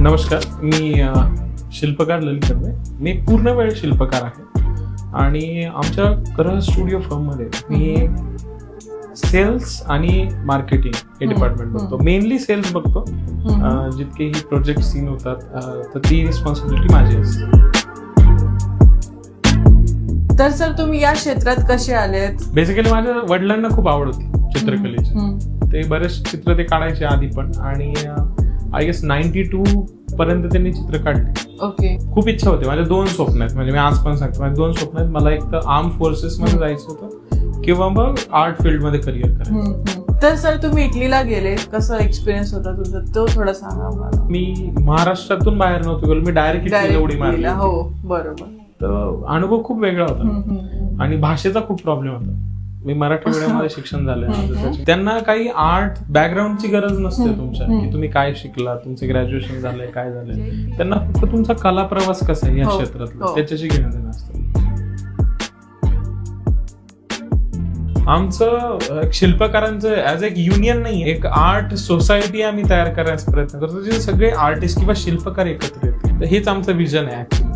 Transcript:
नमस्कार, मी शिल्पकार ललित कर्वे. मी पूर्ण वेळ शिल्पकार आहे आणि आमच्या करह स्टुडिओ फर्ममध्ये मी सेल्स आणि मार्केटिंग हे डिपार्टमेंट बघतो. मेनली सेल्स बघतो. जितकेही प्रोजेक्ट सीन होतात तर ती रिस्पॉन्सिबिलिटी माझी असते. तर सर तुम्ही या क्षेत्रात कसे आलेत? बेसिकली माझ्या वडिलांना खूप आवड होती चित्रकलेची. ते बरेच चित्र ते काढायचे आधी पण, आणि आय गेस 92 पर्यंत त्यांनी चित्र काढले. ओके. खूप इच्छा होती. माझ्या 2 स्वप्न आहेत, म्हणजे मी आज पण सांगतो माझे 2 स्वप्न आहेत. मला एक तर आर्म फोर्सेस मध्ये जायचं होतं किंवा मग आर्ट फील्ड मध्ये करिअर करायचं. तर सर तुम्ही इटलीला गेले, कसा एक्सपिरियन्स होता तुमचा तो थोडा सांगा मला. मी महाराष्ट्रातून बाहेर नव्हतो गेलो, मी डायरेक्ट इटलीला उडी मारली. हो बरोबर. तर अनुभव खूप वेगळा होता आणि भाषेचा खूप प्रॉब्लेम होता. मी मराठी मीडियममध्ये शिक्षण झालंय. त्यांना काही आर्ट बॅकग्राऊंडची गरज नसते तुमच्या, की तुम्ही काय शिकला, तुमचं ग्रॅज्युएशन झालंय, काय झालंय. त्यांना फक्त तुमचा कला प्रवास कसा आहे या क्षेत्रातला त्याच्याशी घेणं देणं असतं. आमचं शिल्पकारांचं ऍज एक युनियन नाही, एक आर्ट सोसायटी आम्ही तयार करायचा प्रयत्न करतो, जिथे सगळे आर्टिस्ट किंवा शिल्पकार एकत्र येतात. तर हेच आमचं विजन आहे ऍक्च्युली.